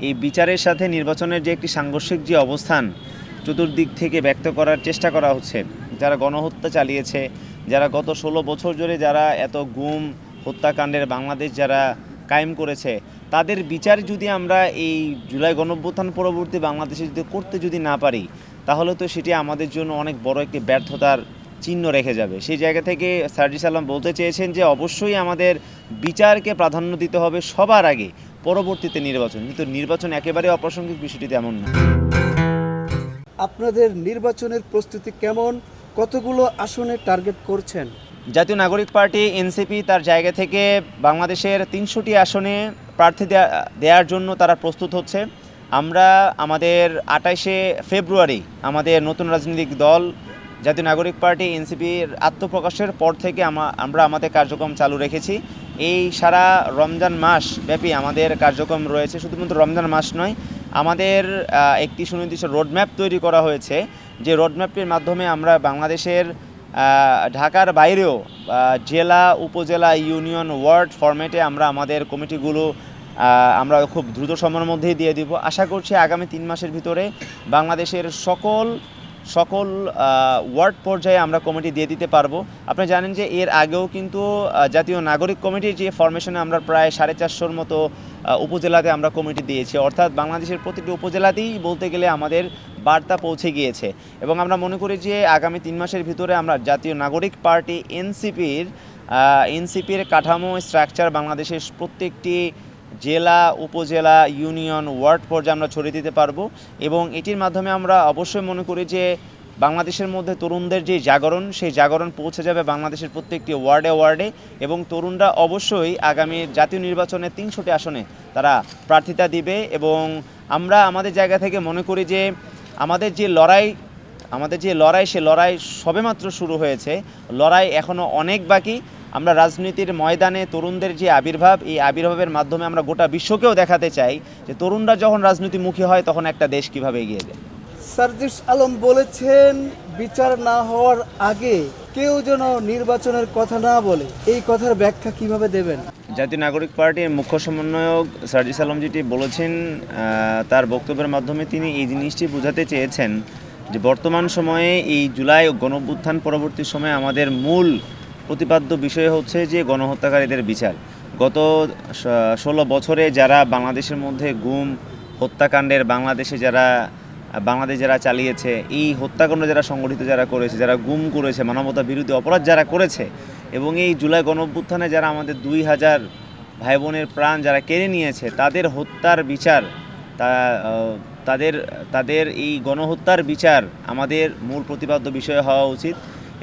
এই বিচারের সাথে নির্বাচনের যে একটি সাংঘর্ষিক যে অবস্থান চতুর্দিক থেকে ব্যক্ত করার চেষ্টা করা হচ্ছে, যারা গণহত্যা চালিয়েছে, যারা গত 16 বছর ধরে যারা এত গুম হত্যাকাণ্ডের বাংলাদেশ যারা কায়েম করেছে, তাদের বিচার যদি আমরা এই জুলাই গণঅভ্যুত্থান পরবর্তী বাংলাদেশে যদি না পারি, তাহলে তো সেটি আমাদের জন্য অনেক বড় একটি ব্যর্থতার চিহ্ন রেখে যাবে। সেই জায়গা থেকে সার্জিস আলম বলতে চেয়েছেন যে অবশ্যই আমাদের বিচারকে প্রাধান্য দিতে হবে সবার আগে, পরবর্তীতে নির্বাচন। কিন্তু নির্বাচন একেবারে অপ্রাসঙ্গিক, বিষয়টি তেমন না। আপনাদের নির্বাচনের প্রস্তুতি কেমন? কতগুলো আসনে টার্গেট করছেন? জাতীয় নাগরিক পার্টি এনসিপি তার জায়গা থেকে বাংলাদেশের 300টি আসনে প্রার্থী দেওয়ার জন্য তারা প্রস্তুত হচ্ছে। আমরা আমাদের 28শে ফেব্রুয়ারি আমাদের নতুন রাজনৈতিক দল জাতীয় নাগরিক পার্টি এনসিপির আত্মপ্রকাশের পর থেকে আমরা আমাদের কার্যক্রম চালু রেখেছি। এই সারা রমজান মাস ব্যাপী আমাদের কার্যক্রম রয়েছে। শুধুমাত্র রমজান মাস নয়, আমাদের একটি সুনির্দিষ্ট রোডম্যাপ তৈরি করা হয়েছে, যে রোডম্যাপটির মাধ্যমে আমরা বাংলাদেশের ঢাকার বাইরেও জেলা, উপজেলা, ইউনিয়ন, ওয়ার্ড ফরম্যাটে আমরা আমাদের কমিটিগুলো আমরা খুব দ্রুত সময়ের মধ্যেই দিয়ে দিব। আশা করছি আগামী 3 মাসের ভিতরে বাংলাদেশের সকল ওয়ার্ড পর্যায়ে আমরা কমিটি দিয়ে দিতে পারবো। আপনি জানেন যে এর আগেও কিন্তু জাতীয় নাগরিক কমিটির যে ফরমেশনে আমরা প্রায় 450-র মতো উপজেলাতে আমরা কমিটি দিয়েছি। অর্থাৎ বাংলাদেশের প্রতিটি উপজেলাতেই বলতে গেলে আমাদের বার্তা পৌঁছে গিয়েছে। এবং আমরা মনে করি যে আগামী 3 মাসের ভিতরে আমরা জাতীয় নাগরিক পার্টি এনসিপির কাঠামো স্ট্রাকচার বাংলাদেশের প্রত্যেকটি জেলা, উপজেলা, ইউনিয়ন, ওয়ার্ড পর্যায়ে আমরা ছড়িয়ে দিতে পারবো। এবং এটির মাধ্যমে আমরা অবশ্যই মনে করি যে বাংলাদেশের মধ্যে তরুণদের যে জাগরণ, সেই জাগরণ পৌঁছে যাবে বাংলাদেশের প্রত্যেকটি ওয়ার্ডে এবং তরুণরা অবশ্যই আগামী জাতীয় নির্বাচনে 300টি আসনে তারা প্রার্থিতা দিবে। এবং আমরা আমাদের জায়গা থেকে মনে করি যে আমাদের যে লড়াই সে লড়াই সবেমাত্র শুরু হয়েছে। লড়াই এখনও অনেক বাকি। আমরা রাজনীতির ময়দানে তরুণদের যে আবির্ভাব, এই আবির্ভাবের মাধ্যমে আমরা গোটা বিশ্বকেও দেখাতে চাই যে তরুণরা যখন রাজনীতিমুখী হয় তখন একটা দেশ কীভাবে এগিয়ে যায়। সার্জিস আলম বলেছেন বিচার না হওয়ার আগে কেউ যেন নির্বাচনের কথা না বলে। এই কথার ব্যাখ্যা কিভাবে দেবেন? জাতীয় নাগরিক পার্টির মুখ্য সমন্বয়ক সার্জিস আলম যেটি বলেছেন, তার বক্তব্যের মাধ্যমে তিনি এই জিনিসটি বোঝাতে চেয়েছেন যে বর্তমান সময়ে এই জুলাই গণঅভ্যুত্থান পরবর্তী সময়ে আমাদের মূল প্রতিপাদ্য বিষয় হচ্ছে যে গণহত্যাকারীদের বিচার। গত 16 বছরে যারা বাংলাদেশের মধ্যে গুম হত্যাকাণ্ডের বাংলাদেশ যারা চালিয়েছে, এই হত্যাকাণ্ড যারা সংগঠিত যারা করেছে, যারা গুম করেছে, মানবতা বিরোধী অপরাধ যারা করেছে, এবং এই জুলাই গণঅভ্যুত্থানে যারা আমাদের 2000 ভাই বোনের প্রাণ যারা কেড়ে নিয়েছে, তাদের হত্যার বিচার, তাদের এই গণহত্যার বিচার আমাদের মূল প্রতিপাদ্য বিষয় হওয়া উচিত।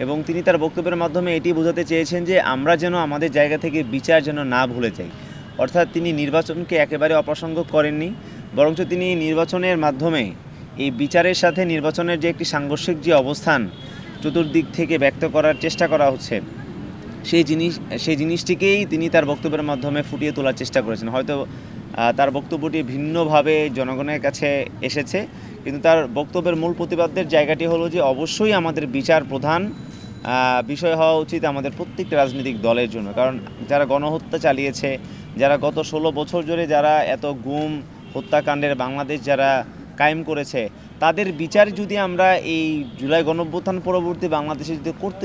এবং তিনি তার বক্তব্যের মাধ্যমে এটি বোঝাতে চেয়েছেন যে আমরা যেন আমাদের জায়গা থেকে বিচার যেন না ভুলে যাই। অর্থাৎ তিনি নির্বাচনকে একেবারে অপ্রাসঙ্গ করেননি, বরঞ্চ তিনি নির্বাচনের মাধ্যমে এই বিচারের সাথে নির্বাচনের যে একটি সাংঘর্ষিক যে অবস্থান চতুর্দিক থেকে ব্যক্ত করার চেষ্টা করা হচ্ছে, সেই জিনিসটিকেই তিনি তার বক্তব্যের মাধ্যমে ফুটিয়ে তোলার চেষ্টা করেছেন। হয়তো তার বক্তব্যটি ভিন্নভাবে জনগণের কাছে এসেছে, কিন্তু তার বক্তব্যের মূল প্রতিপাদ্যের জায়গাটি হলো যে অবশ্যই আমাদের বিচার প্রধান বিষয় হওয়া উচিত আমাদের প্রত্যেকটা রাজনৈতিক দলের জন্য। কারণ যারা গণহত্যা চালিয়েছে, যারা গত 16 বছর ধরে যারা এত গুম হত্যাকাণ্ডের বাংলাদেশ যারা কায়েম করেছে, তাদের বিচার যদি আমরা এই জুলাই গণঅভ্যুত্থান পরবর্তী বাংলাদেশে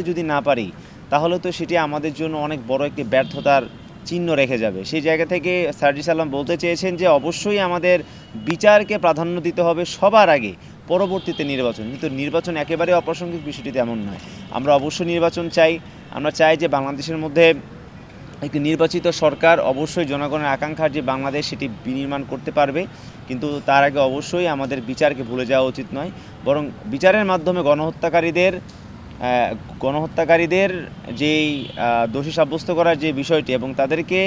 যদি না পারি, তাহলে তো সেটি আমাদের জন্য অনেক বড় একটি ব্যর্থতার চিহ্ন রেখে যাবে। সেই জায়গা থেকে সার্জিস আলম বলতে চেয়েছেন যে অবশ্যই আমাদের বিচারকে প্রাধান্য দিতে হবে সবার আগে, পরবর্তীতে নির্বাচন। কিন্তু নির্বাচন একেবারে অপ্রাসঙ্গিক, বিষয়টি তেমন নয়। আমরা অবশ্যই নির্বাচন চাই। আমরা চাই যে বাংলাদেশের মধ্যে একটি নির্বাচিত সরকার অবশ্যই জনগণের আকাঙ্ক্ষার যে বাংলাদেশ সেটি বিনির্মাণ করতে পারবে। কিন্তু তার আগে অবশ্যই আমাদের বিচারকে ভুলে যাওয়া উচিত নয়, বরং বিচারের মাধ্যমে গণহত্যাকারীদের যেই দোষী সাব্যস্ত করার যে বিষয়টি, এবং তাদেরকে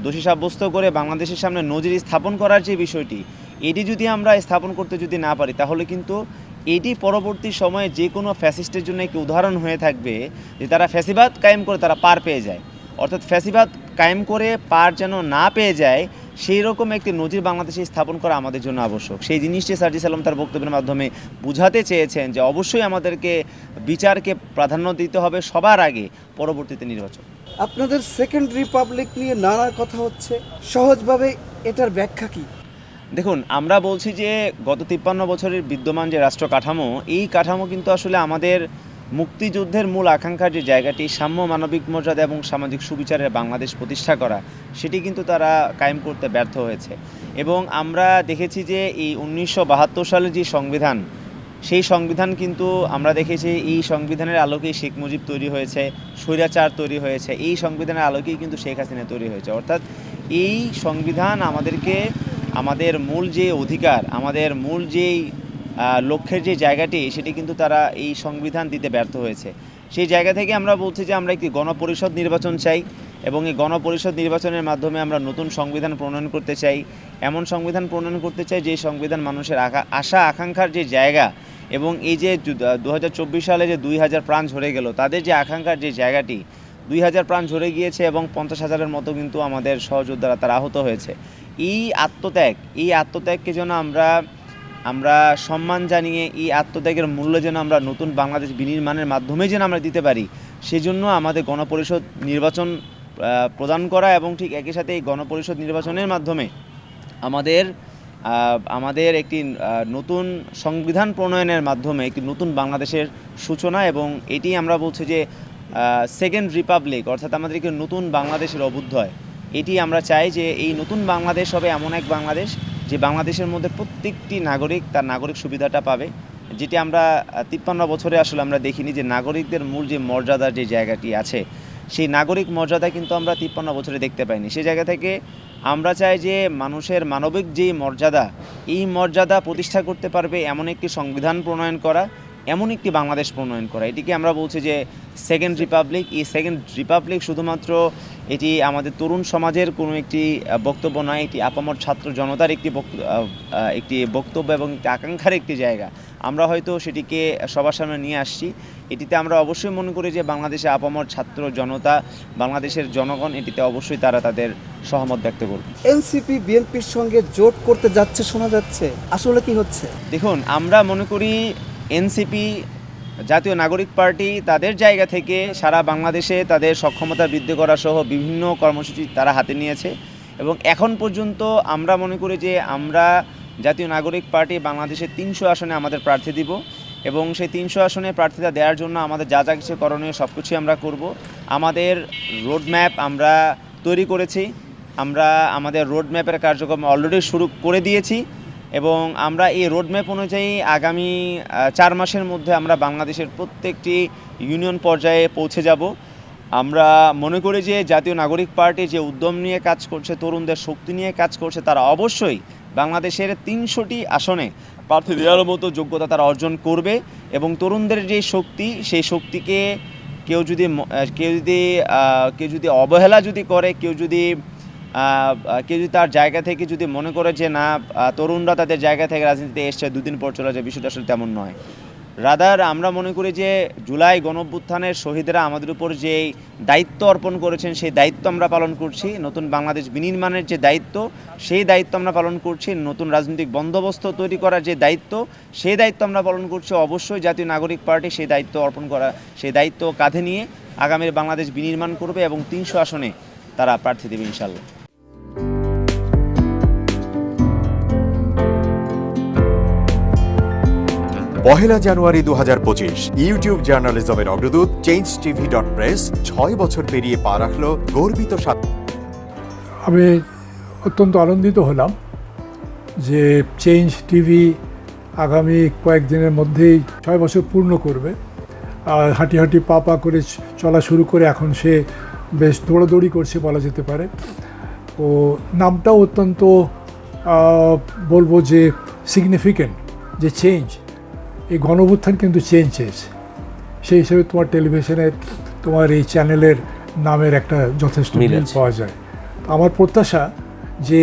দোষী সাব্যস্ত করে বাংলাদেশের সামনে নজির স্থাপন করার যে বিষয়টি, এটি যদি আমরা স্থাপন করতে যদি না পারি, তাহলে কিন্তু এটি পরবর্তী সময়ে যে কোনো ফ্যাসিস্টের জন্য একটি উদাহরণ হয়ে থাকবে যে তারা ফ্যাসিবাদ কায়েম করে তারা পার পেয়ে যায়। অর্থাৎ ফ্যাসিবাদ কায়েম করে পার যেন না পেয়ে যায়, সেই রকম একটি নজির বাংলাদেশে স্থাপন করা আমাদের জন্য আবশ্যক। সেই জিনিসটি সার্জিস আলম তার বক্তব্যের মাধ্যমে বুঝাতে চেয়েছেন যে অবশ্যই আমাদেরকে বিচারকে প্রাধান্য দিতে হবে সবার আগে, পরবর্তীতে নির্বাচন। আপনাদের সেকেন্ড রিপাবলিক নিয়ে নানা কথা হচ্ছে, সহজভাবে এটার ব্যাখ্যা কি? দেখুন, আমরা বলছি যে গত 53 বছরের বিদ্যমান যে রাষ্ট্র কাঠামো, এই কাঠামো কিন্তু আসলে আমাদের মুক্তিযুদ্ধের মূল আকাঙ্ক্ষার যে জায়গাটি, সাম্য, মানবিক মর্যাদা এবং সামাজিক সুবিচারের বাংলাদেশ প্রতিষ্ঠা করা, সেটি কিন্তু তারা কায়েম করতে ব্যর্থ হয়েছে। এবং আমরা দেখেছি যে এই 1972 সালের যে সংবিধান, সেই সংবিধান কিন্তু আমরা দেখেছি এই সংবিধানের আলোকেই শেখ মুজিব তৈরি হয়েছে, স্বৈরাচার তৈরি হয়েছে, এই সংবিধানের আলোকেই কিন্তু শেখ হাসিনা তৈরি হয়েছে। অর্থাৎ এই সংবিধান আমাদেরকে আমাদের মূল যে অধিকার, আমাদের মূল যেই লক্ষ্যের যে জায়গাটি, সেটি কিন্তু তারা এই সংবিধান দিতে ব্যর্থ হয়েছে। সেই জায়গা থেকে আমরা বলছি যে আমরা একটি গণপরিষদ নির্বাচন চাই এবং এই গণপরিষদ নির্বাচনের মাধ্যমে আমরা নতুন সংবিধান প্রণয়ন করতে চাই। এমন সংবিধান প্রণয়ন করতে চাই যে সংবিধান মানুষের আশা আকাঙ্ক্ষার যে জায়গা, এবং এই যে 2024 সালে যে 2000 প্রাণ ঝরে গেল, তাদের যে আকাঙ্ক্ষার যে জায়গাটি, 2000 প্রাণ ঝরে গিয়েছে এবং 50,000-এর মতো কিন্তু আমাদের সহযোদ্ধারা তারা আহত হয়েছে। এই আত্মত্যাগকে যেন আমরা সম্মান জানিয়ে, এই আত্মত্যাগের মূল্য যেন আমরা নতুন বাংলাদেশ বিনির্মাণের মাধ্যমে যেন আমরা দিতে পারি, সেজন্য আমাদের গণপরিষদ নির্বাচন প্রদান করা এবং ঠিক একই সাথে এই গণপরিষদ নির্বাচনের মাধ্যমে আমাদের একটি নতুন সংবিধান প্রণয়নের মাধ্যমে একটি নতুন বাংলাদেশের সূচনা, এবং এটি আমরা বলছি যে সেকেন্ড রিপাবলিক, অর্থাৎ আমাদের একটি নতুন বাংলাদেশের অভ্যুদয়। এটি আমরা চাই যে এই নতুন বাংলাদেশ হবে এমন এক বাংলাদেশ যে বাংলাদেশের মধ্যে প্রত্যেকটি নাগরিক তার নাগরিক সুবিধাটা পাবে, যেটি আমরা 53 বছরে আসলে আমরা দেখিনি যে নাগরিকদের মূল যে মর্যাদার যে জায়গাটি আছে, সেই নাগরিক মর্যাদা কিন্তু আমরা 53 বছরে দেখতে পাইনি। সেই জায়গা থেকে আমরা চাই যে মানুষের মানবিক যেই মর্যাদা, এই মর্যাদা প্রতিষ্ঠা করতে পারবে এমন একটি সংবিধান প্রণয়ন করা, এমন একটি বাংলাদেশ প্রণয়ন করা। এটিকে আমরা বলছি যে সেকেন্ড রিপাবলিক। এই সেকেন্ড রিপাবলিক শুধুমাত্র এটি আমাদের তরুণ সমাজের কোনো একটি বক্তব্য নয়, এটি আপামর ছাত্র জনতার একটি বক্তব্য এবং একটি আকাঙ্ক্ষার একটি জায়গা। আমরা হয়তো সেটিকে সবার সামনে নিয়ে আসছি। এটিতে আমরা অবশ্যই মনে করি যে বাংলাদেশে আপামর ছাত্র জনতা, বাংলাদেশের জনগণ এটিতে অবশ্যই তারা তাদের সহমত ব্যক্ত করবে। এনসিপি বিএনপির সঙ্গে জোট করতে যাচ্ছে শোনা যাচ্ছে, আসলে কি হচ্ছে? দেখুন, আমরা মনে করি এনসিপি, জাতীয় নাগরিক পার্টি, তাদের জায়গা থেকে সারা বাংলাদেশে তাদের সক্ষমতা বৃদ্ধি করা সহ বিভিন্ন কর্মসূচি তারা হাতে নিয়েছে, এবং এখন পর্যন্ত আমরা মনে করি যে আমরা জাতীয় নাগরিক পার্টি বাংলাদেশের 300 আসনে আমাদের প্রার্থী দিব, এবং সেই 300 আসনে প্রার্থীতা দেওয়ার জন্য আমাদের যা যা কিছু করণীয় সব কিছুই আমরা করব। আমাদের রোডম্যাপ আমরা তৈরি করেছি, আমরা আমাদের রোডম্যাপের কার্যক্রম অলরেডি শুরু করে দিয়েছি, এবং আমরা এই রোডম্যাপ অনুযায়ী আগামী 4 মাসের মধ্যে আমরা বাংলাদেশের প্রত্যেকটি ইউনিয়ন পর্যায়ে পৌঁছে যাব। আমরা মনে করি যে জাতীয় নাগরিক পার্টি যে উদ্যম নিয়ে কাজ করছে, তরুণদের শক্তি নিয়ে কাজ করছে, তারা অবশ্যই বাংলাদেশের 300টি আসনে প্রার্থী দেওয়ার মতো যোগ্যতা তারা অর্জন করবে, এবং তরুণদের যে শক্তি, সেই শক্তিকে কেউ যদি অবহেলা যদি করে, কেউ যদি তার জায়গা থেকে যদি মনে করে যে না, তরুণরা তাদের জায়গা থেকে রাজনীতিতে এসছে, দুদিন পর চলে যায়, বিষয়টা আসলে তেমন নয়। রাদার আমরা মনে করি যে জুলাই গণঅভ্যুত্থানের শহীদরা আমাদের উপর যে দায়িত্ব অর্পণ করেছেন, সেই দায়িত্ব আমরা পালন করছি। নতুন বাংলাদেশ বিনির্মাণের যে দায়িত্ব, সেই দায়িত্ব আমরা পালন করছি। নতুন রাজনৈতিক বন্দোবস্ত তৈরি করার যে দায়িত্ব, সেই দায়িত্ব আমরা পালন করছি। অবশ্যই জাতীয় নাগরিক পার্টি সেই দায়িত্ব সেই দায়িত্ব কাঁধে নিয়ে আগামীর বাংলাদেশ বিনির্মাণ করবে, এবং 300 আসনে তারা প্রার্থী দেবে ইনশাল্লাহ। পহেলা জানুয়ারি 2025 ইউটিউব জার্নালিজমের অগ্রদূত changetv.press 6 বছর পেরিয়ে পা রাখলো গর্বিত আমি অত্যন্ত আনন্দিত হলাম যে চেঞ্জ টিভি আগামী কয়েকদিনের মধ্যেই 6 বছর পূর্ণ করবে। আর হাঁটি হাঁটি পা পা করে চলা শুরু করে এখন সে বেশ দৌড়াদৌড়ি করছে বলা যেতে পারে। ও নামটাও অত্যন্ত বলবো যে সিগনিফিক্যান্ট, যে চেঞ্জ, এই গণঅভ্যুত্থান কিন্তু চেঞ্জ চেয়েছে। সেই হিসেবে তোমার টেলিভিশনের, তোমার এই চ্যানেলের নামের একটা যথেষ্ট মিল পাওয়া যায়। আমার প্রত্যাশা যে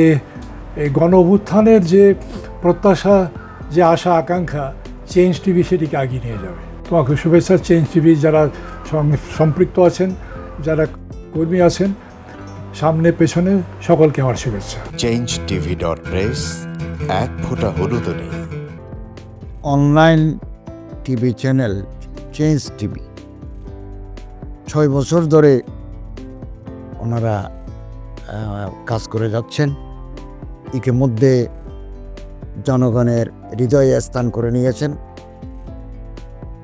এই গণঅভ্যুত্থানের যে প্রত্যাশা, যে আশা আকাঙ্ক্ষা, চেঞ্জ টিভি সেটিকে এগিয়ে নিয়ে যাবে। তোমাকে শুভেচ্ছা। চেঞ্জ টিভি যারা সম্পৃক্ত আছেন, যারা কর্মী আছেন, সামনে পেছনে সকলকে আমার শুভেচ্ছা। changetv.press এক ফোঁটা হলুদও নেই। Online TV channel change TV 6 বছর ধরে ওনারা কাজ করে যাচ্ছেন। ইতিমধ্যে জনগণের হৃদয়ে স্থান করে নিয়েছেন।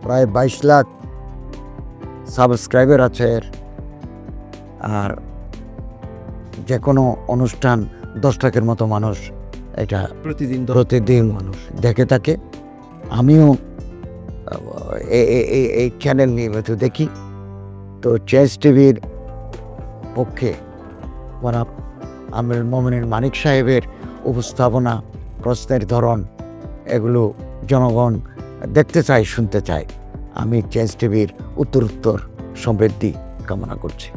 প্রায় 22 লাখ সাবস্ক্রাইবার আছে এর। আর যে কোনো অনুষ্ঠান 10 লাখের মতো মানুষ এটা প্রতিদিন মানুষ দেখে থাকে। আমিও এই চ্যানেল নিয়মিত দেখি। তো চেঞ্জ টিভির পক্ষে আমির মোমিনুল মানিক সাহেবের উপস্থাপনা, প্রশ্নের ধরন, এগুলো জনগণ দেখতে চায়, শুনতে চায়। আমি চেঞ্জ টিভির উত্তরোত্তর সমৃদ্ধি কামনা করছি।